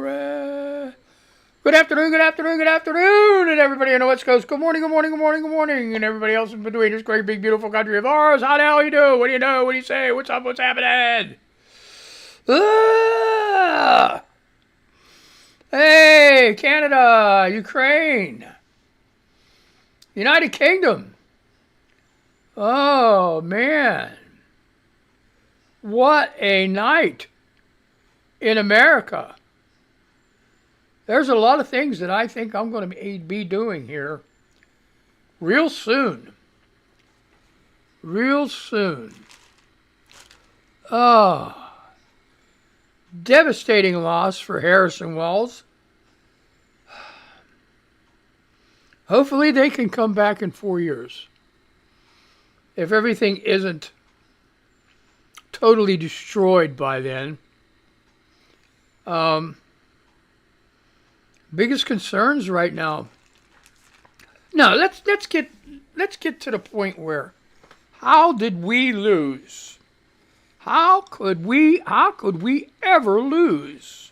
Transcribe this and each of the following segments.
Good afternoon, good afternoon, good afternoon, and everybody on the West Coast. Good morning, good morning, good morning, good morning, and everybody else in between this great, big, beautiful country of ours. How the hell you do? What do you know? What do you say? What's up? What's happening? Ah! Hey, Canada, Ukraine, United Kingdom. Oh, man. What a night in America. There's a lot of things that I think I'm going to be doing here real soon. Real soon. Oh, devastating loss for Harrison Wells. Hopefully they can come back in 4 years. If everything isn't totally destroyed by then. Biggest concerns right now. No, let's get to the point where how did we lose? How could we ever lose?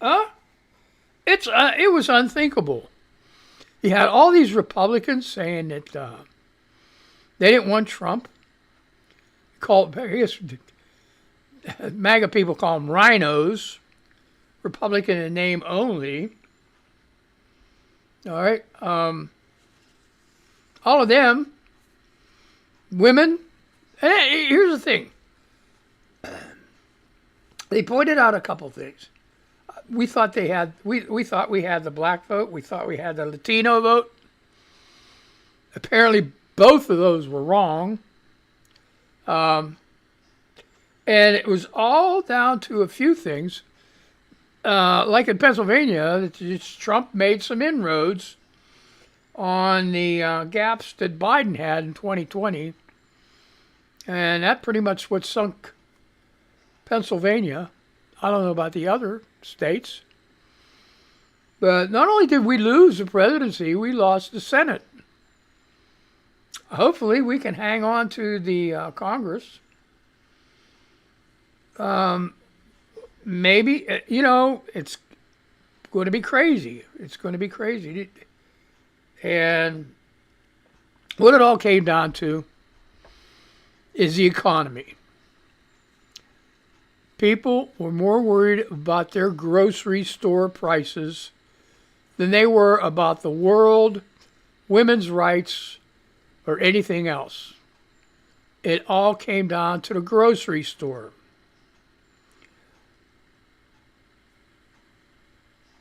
It was unthinkable. You had all these Republicans saying that they didn't want Trump. I guess MAGA people call them rhinos. Republican in name only. All right. All of them, women. And here's the thing. They pointed out a couple things. We thought we had the black vote. We thought we had the Latino vote. Apparently, both of those were wrong. And it was all down to a few things. Like in Pennsylvania, Trump made some inroads on the gaps that Biden had in 2020. And that pretty much what sunk Pennsylvania. I don't know about the other states. But not only did we lose the presidency, we lost the Senate. Hopefully we can hang on to the Congress. Maybe, it's going to be crazy. It's going to be crazy. And what it all came down to is the economy. People were more worried about their grocery store prices than they were about the world, women's rights, or anything else. It all came down to the grocery store.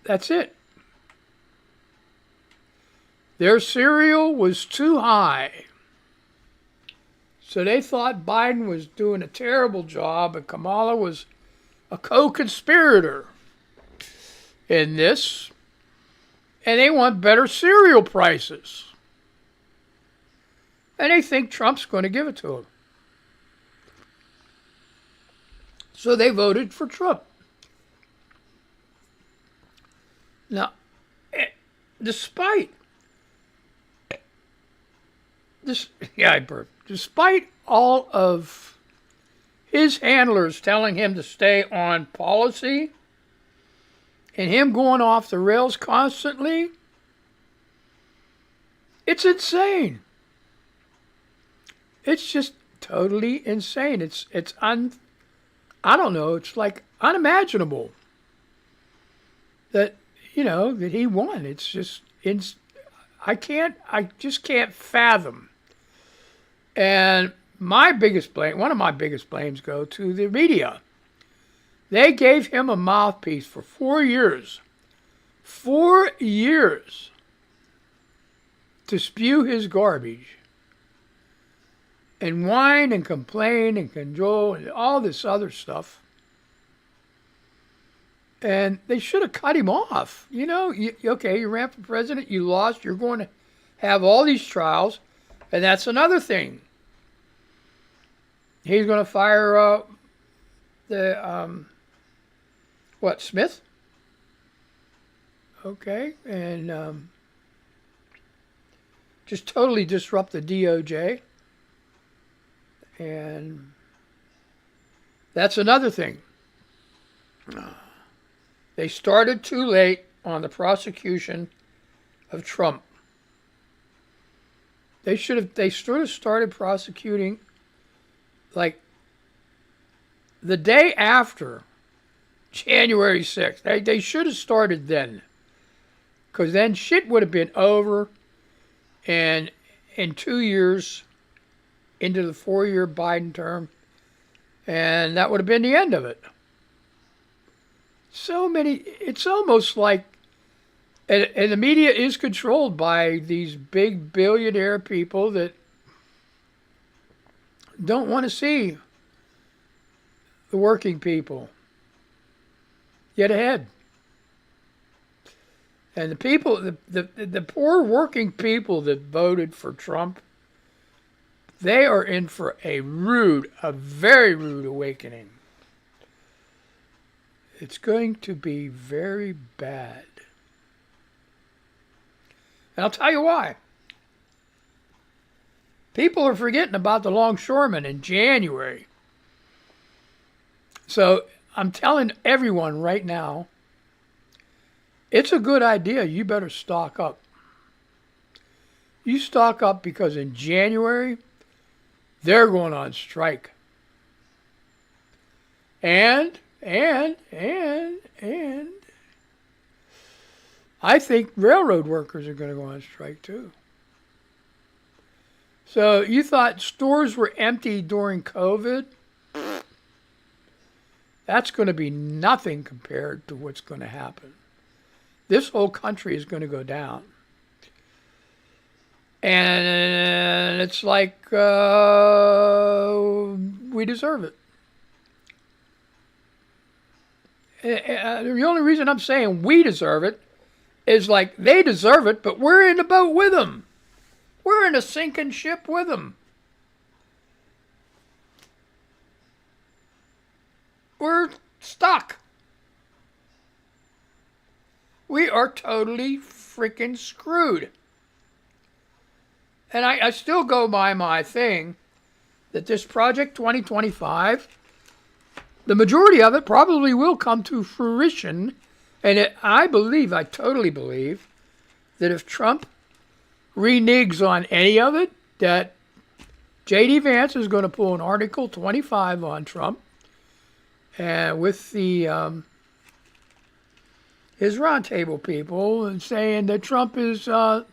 That's it. Their cereal was too high. So they thought Biden was doing a terrible job and Kamala was a co-conspirator in this. And they want better cereal prices. And they think Trump's going to give it to them. So they voted for Trump. Now, despite all of his handlers telling him to stay on policy and him going off the rails constantly, it's insane. It's just totally insane. It's like unimaginable that that he won. It's just, I just can't fathom. And one of my biggest blames go to the media. They gave him a mouthpiece for 4 years. 4 years to spew his garbage and whine and complain and cajole and all this other stuff. And they should have cut him off. You ran for president, you lost, you're going to have all these trials. And that's another thing. He's going to fire Smith? Okay. And just totally disrupt the DOJ. And that's another thing. They started too late on the prosecution of Trump. They should have started prosecuting like the day after January 6th. They should have started then. Because then shit would have been over, and in 2 years into the 4-year Biden term, and that would have been the end of it. So many, it's almost like, and the media is controlled by these big billionaire people that don't want to see the working people get ahead. And the people, the poor working people that voted for Trump, they are in for a very rude awakening. It's going to be very bad. And I'll tell you why. People are forgetting about the longshoremen in January. So I'm telling everyone right now, it's a good idea. You better stock up. You stock up because in January, they're going on strike. And I think railroad workers are going to go on strike too. So you thought stores were empty during COVID? That's going to be nothing compared to what's going to happen. This whole country is going to go down. And it's like we deserve it. The only reason I'm saying we deserve it is like they deserve it, but we're in the boat with them. We're in a sinking ship with them. We're stuck. We are totally freaking screwed. And I still go by my thing that this Project 2025, the majority of it probably will come to fruition. And I totally believe, that if Trump reneges on any of it, that J.D. Vance is going to pull an Article 25 on Trump, and with the his roundtable people, and saying that Trump is no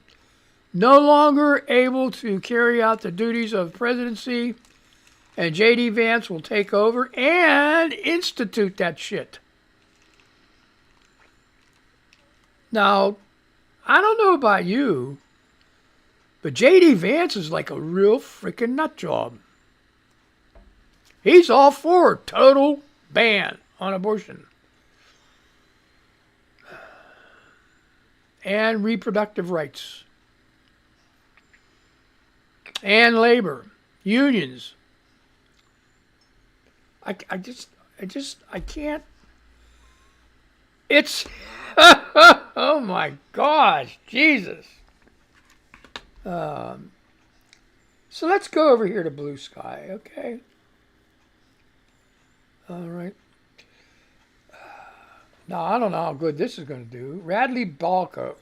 longer able to carry out the duties of presidency, and J.D. Vance will take over and institute that shit. Now, I don't know about you, but J.D. Vance is like a real freaking nut job. He's all for total ban on abortion and reproductive rights and labor, unions. I can't. It's, oh my gosh, Jesus. So let's go over here to blue sky, okay? All right. Now, I don't know how good this is going to do. Radley Balco.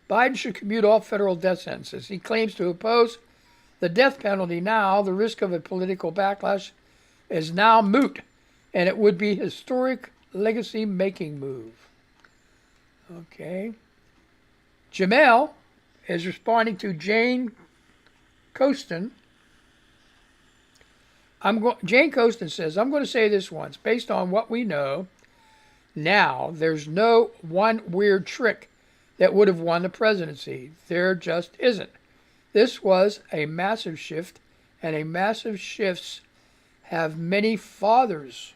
Biden should commute all federal death sentences. He claims to oppose the death penalty now. The risk of a political backlash is now moot, and it would be a historic legacy-making move. Okay. Jamel is responding to Jane Coaston. Jane Coaston says, I'm going to say this once. Based on what we know now, there's no one weird trick that would have won the presidency. There just isn't. This was a massive shift, and a massive shifts have many fathers.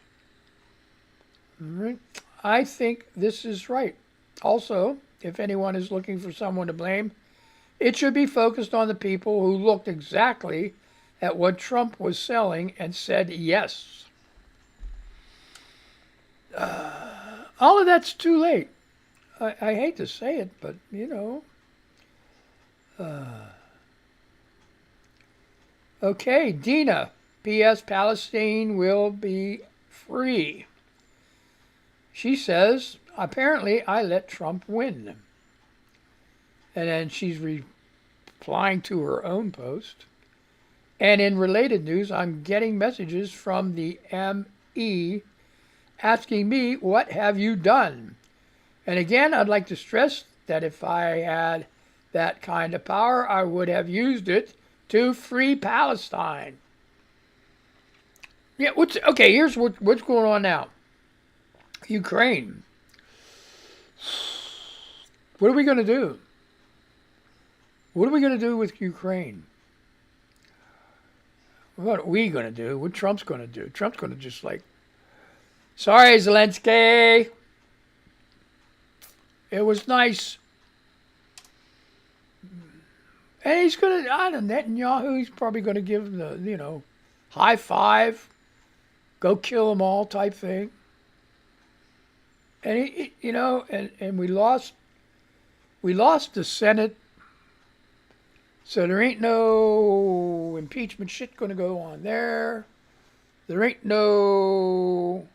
I think this is right. Also, if anyone is looking for someone to blame, it should be focused on the people who looked exactly at what Trump was selling and said yes. All of that's too late. I hate to say it, but, you know. Okay, Dina. P.S. Palestine will be free. She says, apparently I let Trump win. And then she's replying to her own post. And in related news, I'm getting messages from the ME asking me, what have you done? And again, I'd like to stress that if I had that kind of power, I would have used it to free Palestine. Yeah, here's what's going on now. Ukraine. What are we going to do? What are we going to do with Ukraine? What are we going to do? What Trump's going to do? Trump's going to just like, sorry, Zelensky. It was nice. And he's going to, I don't know, Netanyahu, he's probably going to give him the, high five, go kill them all type thing. And, and we lost the Senate. So there ain't no impeachment shit going to go on there. There ain't no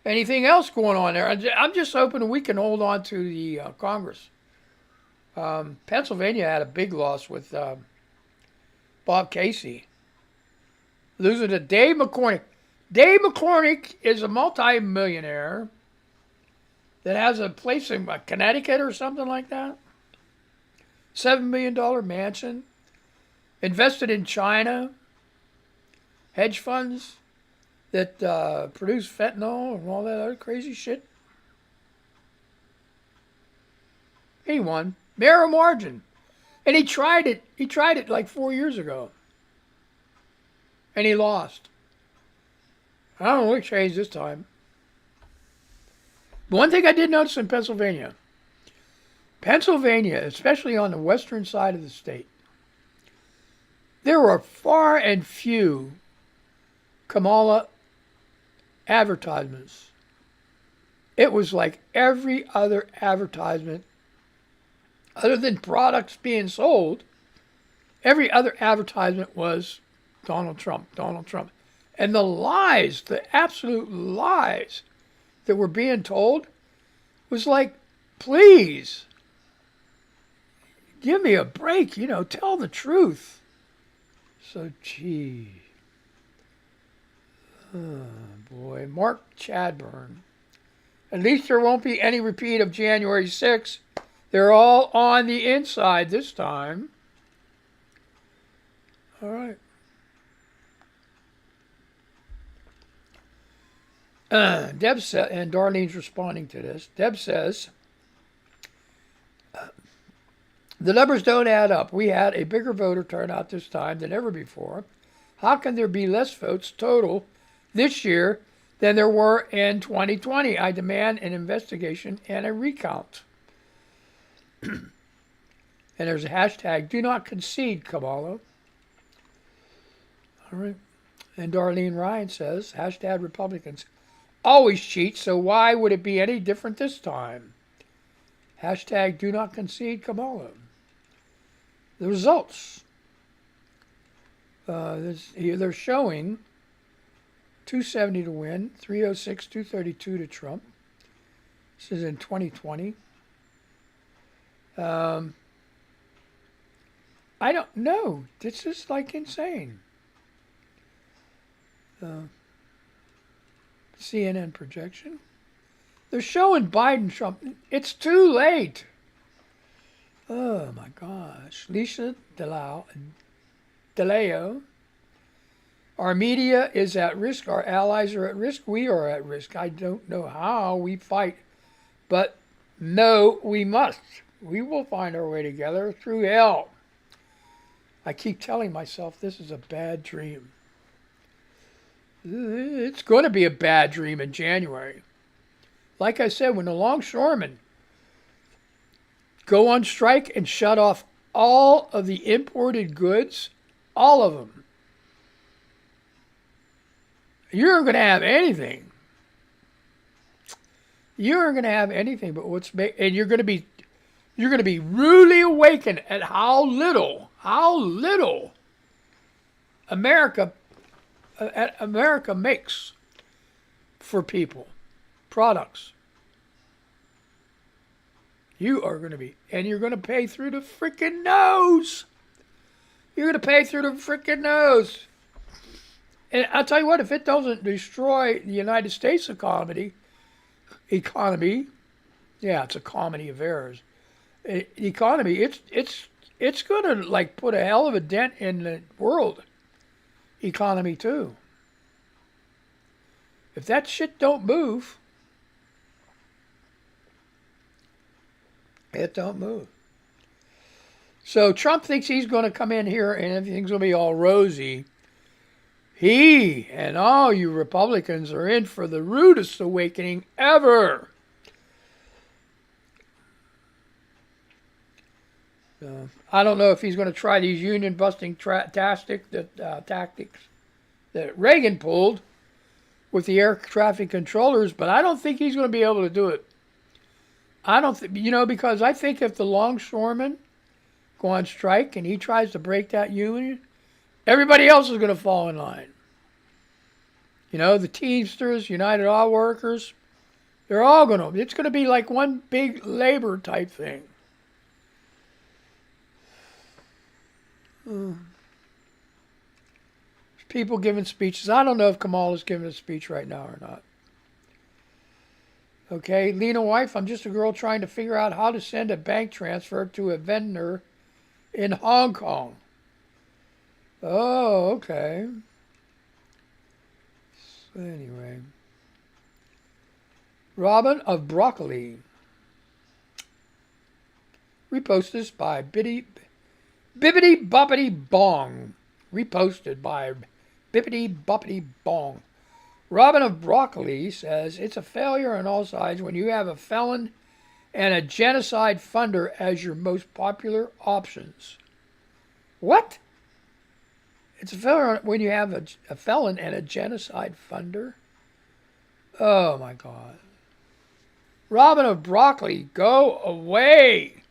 anything else going on there. I'm just hoping we can hold on to the Congress. Pennsylvania had a big loss with Bob Casey. Losing to Dave McCormick. Dave McCormick is a multi-millionaire that has a place in Connecticut or something like that. $7 million mansion. Invested in China. Hedge funds that produce fentanyl and all that other crazy shit. He won. Narrow margin. And he tried it. He tried it like 4 years ago. And he lost. I don't know what changed this time. But one thing I did notice in Pennsylvania, especially on the western side of the state, there were far and few Kamala advertisements. It was like every other advertisement, other than products being sold, every other advertisement was Donald Trump, Donald Trump. And the lies, the absolute lies that were being told was like, please, give me a break, tell the truth. So, gee. Oh, boy. Mark Chadburn. At least there won't be any repeat of January 6th. They're all on the inside this time. All right. Deb said, and Darlene's responding to this. Deb says, the numbers don't add up. We had a bigger voter turnout this time than ever before. How can there be less votes total this year than there were in 2020? I demand an investigation and a recount. And there's a hashtag, do not concede, Kamala. All right. And Darlene Ryan says, hashtag Republicans always cheat, so why would it be any different this time? Hashtag do not concede, Kamala. The results. They're showing 270 to win, 306, 232 to Trump. This is in 2020. I don't know. This is like insane. CNN projection. They're showing Biden, Trump. It's too late. Oh my gosh. Lisa DeLeo. Our media is at risk. Our allies are at risk. We are at risk. I don't know how we fight, but no, we must. We will find our way together through hell. I keep telling myself this is a bad dream. It's going to be a bad dream in January. Like I said, when the longshoremen go on strike and shut off all of the imported goods, all of them, you're going to have anything. You're going to have anything but and you're going to be really awakened at how little America makes for people. products. You are going to be, and you're going to pay through the freaking nose. You're going to pay through the freaking nose. And I'll tell you what, if it doesn't destroy the United States economy, yeah, it's a comedy of errors. Economy, it's going to like put a hell of a dent in the world economy too. If that shit don't move, it don't move. So Trump thinks he's going to come in here and everything's going to be all rosy. He and all you Republicans are in for the rudest awakening ever. I don't know if he's going to try these union-busting tactics that Reagan pulled with the air traffic controllers, but I don't think he's going to be able to do it. I don't think, because I think if the longshoremen go on strike and he tries to break that union, everybody else is going to fall in line. The Teamsters, United Auto Workers, they're all going to, it's going to be like one big labor type thing. There's people giving speeches. I don't know if Kamala's giving a speech right now or not. Okay, Lena wife, I'm just a girl trying to figure out how to send a bank transfer to a vendor in Hong Kong. Oh, okay. So anyway. Robin of Broccoli. Reposted by Bibbidi Boppity Bong. Reposted by Bibbidi Boppity Bong. Robin of Broccoli says, it's a failure on all sides when you have a felon and a genocide funder as your most popular options. What? It's a failure when you have a felon and a genocide funder? Oh my God. Robin of Broccoli, go away.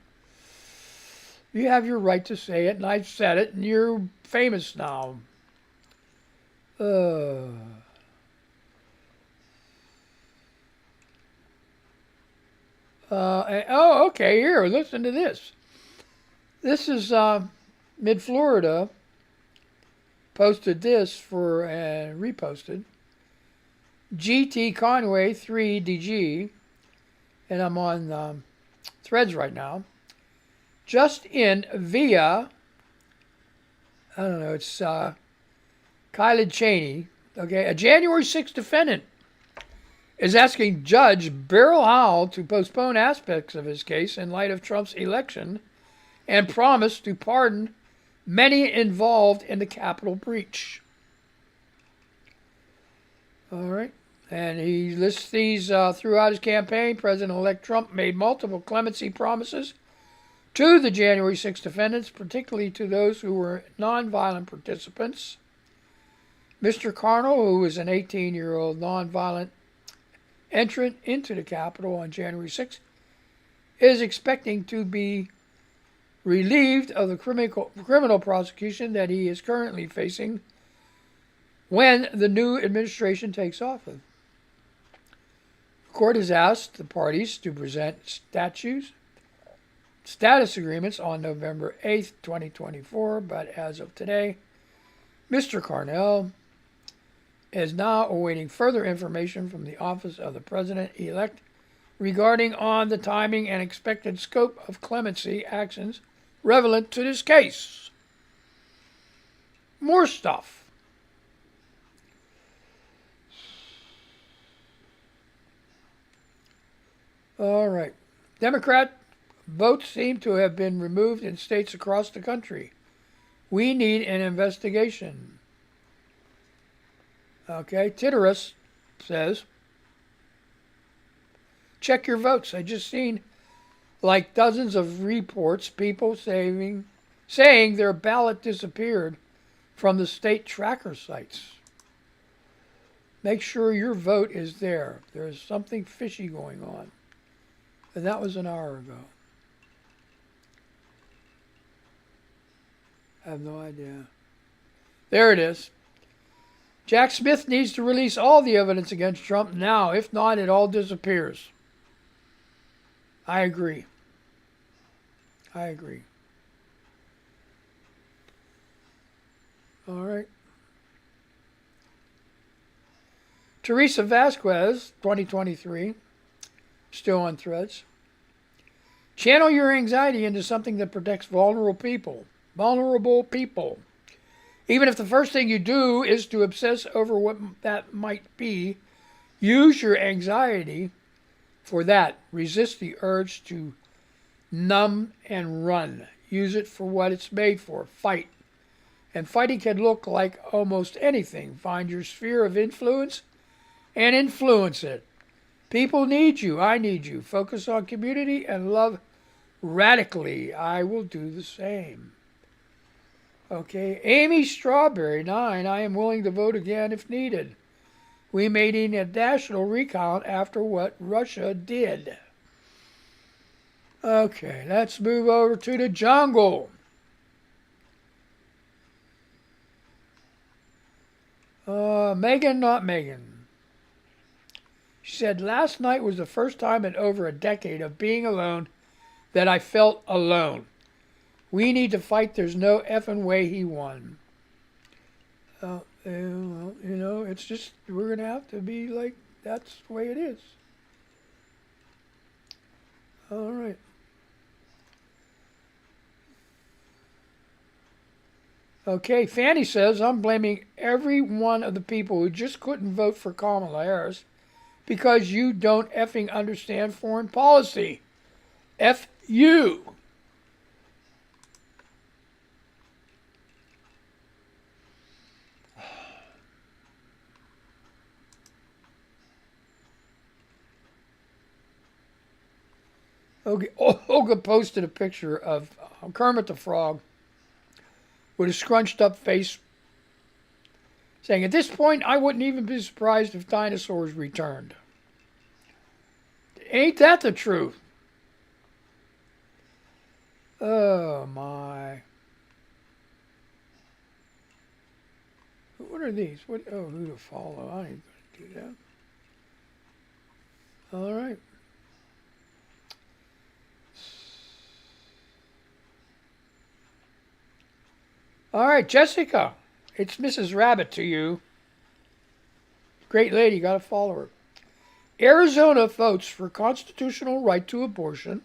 You have your right to say it, and I've said it, and you're famous now. Okay, here, listen to this. This is Mid-Florida posted this for reposted. GT Conway 3DG, and I'm on Threads right now. Just in via, I don't know, it's Kyle Cheney. Okay, a January 6th defendant is asking Judge Beryl Howell to postpone aspects of his case in light of Trump's election and promised to pardon many involved in the Capitol breach. All right. And he lists these throughout his campaign. President-elect Trump made multiple clemency promises to the January 6 defendants, particularly to those who were nonviolent participants. Mr. Carnell, who was an 18-year-old nonviolent entrant into the Capitol on January 6, is expecting to be relieved of the criminal prosecution that he is currently facing when the new administration takes office. The court has asked the parties to present status agreements on November 8th, 2024, but as of today, Mr. Carnell is now awaiting further information from the Office of the President-elect regarding on the timing and expected scope of clemency actions relevant to this case. More stuff. All right. Democrat votes seem to have been removed in states across the country. We need an investigation. Okay, Titterus says, check your votes. I just seen like dozens of reports, people saying their ballot disappeared from the state tracker sites. Make sure your vote is there. There's something fishy going on. And that was an hour ago. I have no idea. There it is. Jack Smith needs to release all the evidence against Trump now. If not, it all disappears. I agree. I agree. All right. Teresa Vasquez, 2023, still on Threads. Channel your anxiety into something that protects vulnerable people. Vulnerable people. Even if the first thing you do is to obsess over what that might be, use your anxiety for that. Resist the urge to numb and run. Use it for what it's made for. Fight. And fighting can look like almost anything. Find your sphere of influence and influence it. People need you. I need you. Focus on community and love radically. I will do the same. Okay. Amy Strawberry, 9. I am willing to vote again if needed. We may need a national recount after what Russia did. Okay, let's move over to the jungle. Megan, not Megan. She said, last night was the first time in over a decade of being alone that I felt alone. We need to fight. There's no effing way he won. Well, it's just, we're going to have to be like, that's the way it is. All right. Okay, Fanny says, I'm blaming every one of the people who just couldn't vote for Kamala Harris because you don't effing understand foreign policy. F you. Okay, Olga posted a picture of Kermit the Frog with a scrunched up face saying, at this point, I wouldn't even be surprised if dinosaurs returned. Ain't that the truth? Oh, my. What are these? Who to follow? I ain't going to do that. All right. All right, Jessica. It's Mrs. Rabbit to you. Great lady, got to follow her. Arizona votes for constitutional right to abortion,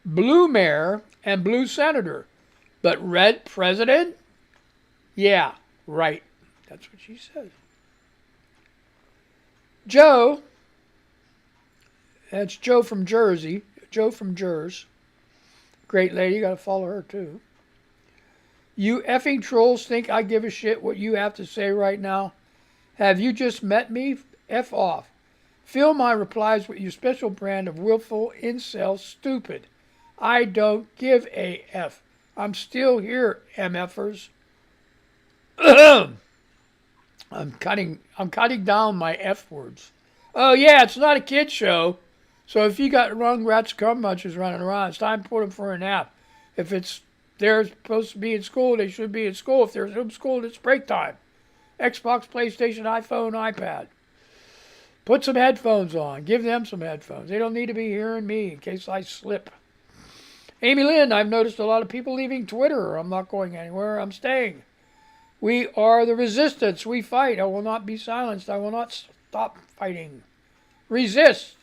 blue mayor and blue senator, but red president? Yeah, right. That's what she said. Joe, that's Joe from Jersey. Joe from Jers. Great lady, got to follow her too. You effing trolls think I give a shit what you have to say right now? Have you just met me? F off. Fill my replies with your special brand of willful incel stupid. I don't give a F. I'm still here, MFers. I'm cutting down my F words. Oh yeah, it's not a kid show. So if you got Rugrats Cummunchers running around, it's time to put them for a nap. If they're supposed to be in school, they should be in school. If they're in school, it's break time. Xbox, PlayStation, iPhone, iPad. Put some headphones on. Give them some headphones. They don't need to be hearing me in case I slip. Amy Lynn, I've noticed a lot of people leaving Twitter. I'm not going anywhere. I'm staying. We are the resistance. We fight. I will not be silenced. I will not stop fighting. Resist.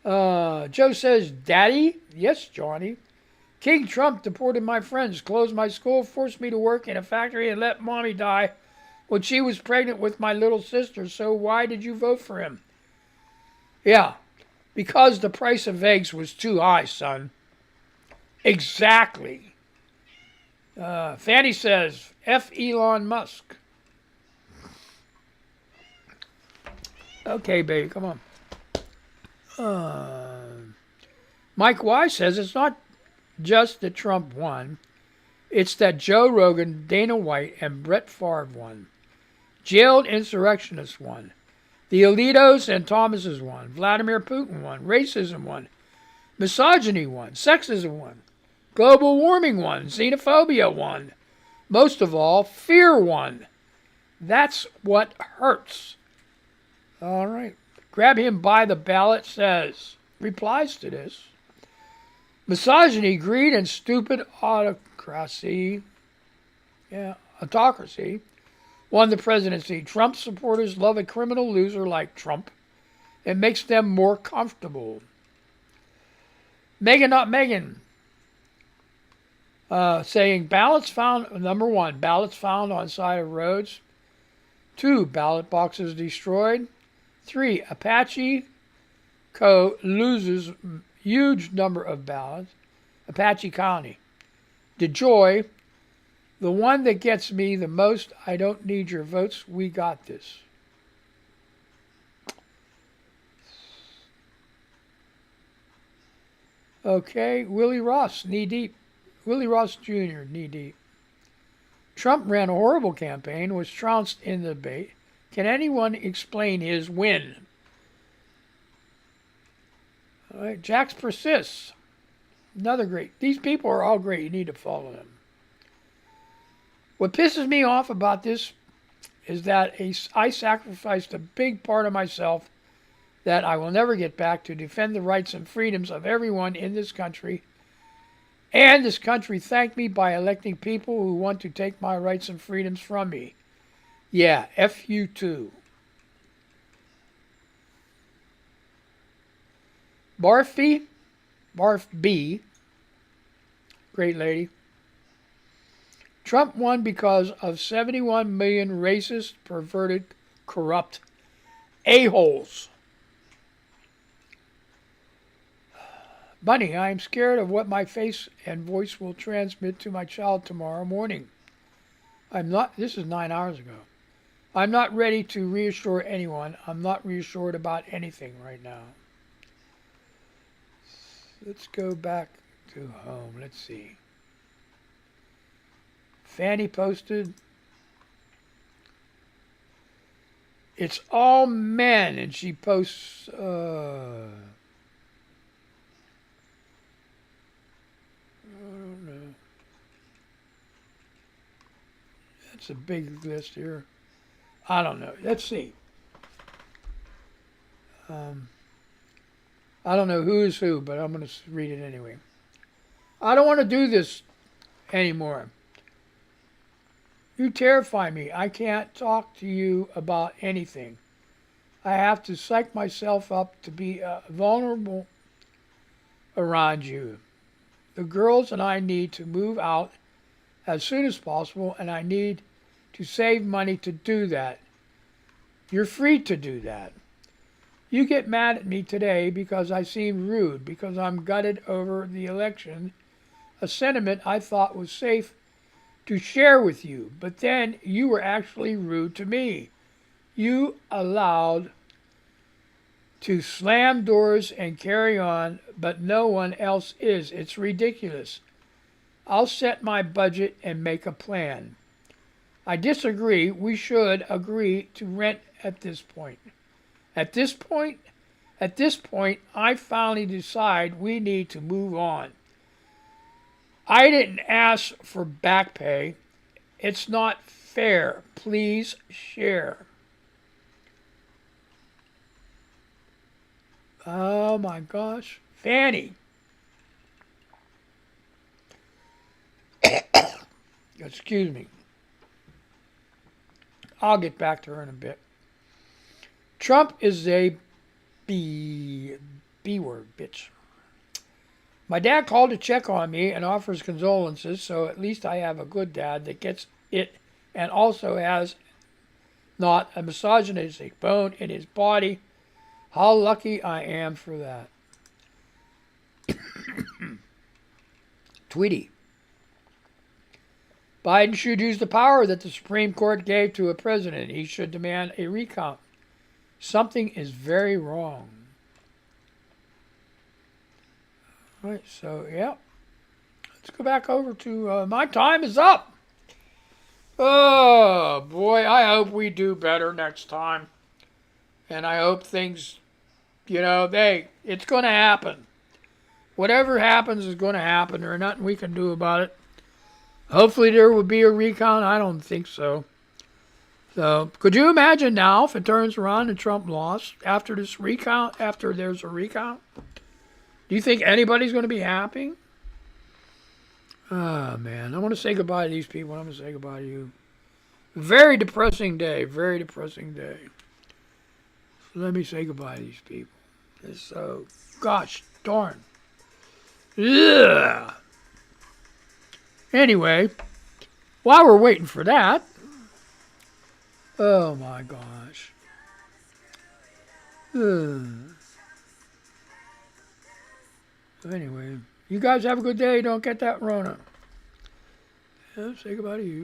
Joe says, Daddy? Yes, Johnny. King Trump deported my friends, closed my school, forced me to work in a factory, and let Mommy die when she was pregnant with my little sister. So why did you vote for him? Yeah, because the price of eggs was too high, son. Exactly. Fanny says, F Elon Musk. Okay, baby, come on. Mike Wise says it's not just that Trump won. It's that Joe Rogan, Dana White, and Brett Favre won. Jailed insurrectionists won. The Alitos and Thomases won. Vladimir Putin won. Racism won. Misogyny won. Sexism won. Global warming won. Xenophobia won. Most of all, fear won. That's what hurts. All right. Grab him by the ballot says, replies to this. Misogyny, greed, and stupid autocracy, autocracy, won the presidency. Trump supporters love a criminal loser like Trump. It makes them more comfortable. Megan, not Megan, saying ballots found, number 1, ballots found on side of roads. 2, ballot boxes destroyed. 3, Apache Co. loses huge number of ballots. Apache County. DeJoy, the one that gets me the most, I don't need your votes, we got this. Okay, Willie Ross, knee deep. Willie Ross Jr., knee deep. Trump ran a horrible campaign, was trounced in the debate. Can anyone explain his win? All right, Jax persists. Another great. These people are all great. You need to follow them. What pisses me off about this is that I sacrificed a big part of myself that I will never get back to defend the rights and freedoms of everyone in this country. And this country thanked me by electing people who want to take my rights and freedoms from me. Yeah, F you too. Barf B, great lady. Trump won because of 71 million racist, perverted, corrupt a-holes. Bunny, I am scared of what my face and voice will transmit to my child tomorrow morning. This is 9 hours ago. I'm not ready to reassure anyone. I'm not reassured about anything right now. Let's go back to home. Let's see. Fanny posted, it's all men, and she posts, I don't know. That's a big list here. I don't know. Let's see. I don't know who is who, but I'm going to read it anyway. I don't want to do this anymore. You terrify me. I can't talk to you about anything. I have to psych myself up to be vulnerable around you. The girls and I need to move out as soon as possible, and I need to save money to do that. You're free to do that. You get mad at me today because I seem rude, because I'm gutted over the election, a sentiment I thought was safe to share with you, but then you were actually rude to me. You allowed to slam doors and carry on, but no one else is. It's ridiculous. I'll set my budget and make a plan. I disagree. We should agree to rent at this point. At this point, I finally decide we need to move on. I didn't ask for back pay. It's not fair. Please share. Oh my gosh. Fanny. Excuse me. I'll get back to her in a bit. Trump is a B-word bitch. My dad called to check on me and offers condolences, so at least I have a good dad that gets it and also has not a misogynistic bone in his body. How lucky I am for that. Tweety. Biden should use the power that the Supreme Court gave to a president. He should demand a recount. Something is very wrong. All right, so, yeah. Let's go back over to my time is up. Oh, boy, I hope we do better next time. And I hope things, it's going to happen. Whatever happens is going to happen. There's nothing we can do about it. Hopefully there will be a recount. I don't think so. So, could you imagine now if it turns around and Trump lost after this recount, after there's a recount? Do you think anybody's going to be happy? Oh, man. I want to say goodbye to these people. I'm going to say goodbye to you. Very depressing day. Very depressing day. So let me say goodbye to these people. It's so, gosh darn. Yeah. Anyway, while we're waiting for that, oh my gosh. Anyway, you guys have a good day. Don't get that Rona. Yeah, say goodbye to you.